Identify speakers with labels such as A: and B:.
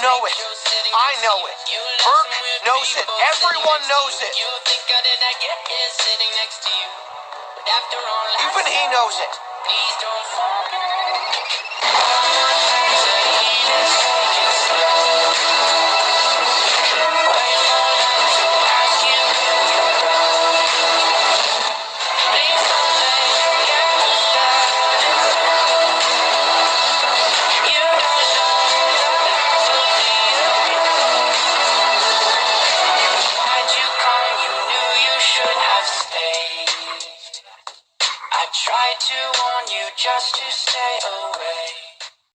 A: know it. I know it. Burke knows it. Everyone knows it. Even he knows it.
B: Tried to warn you just to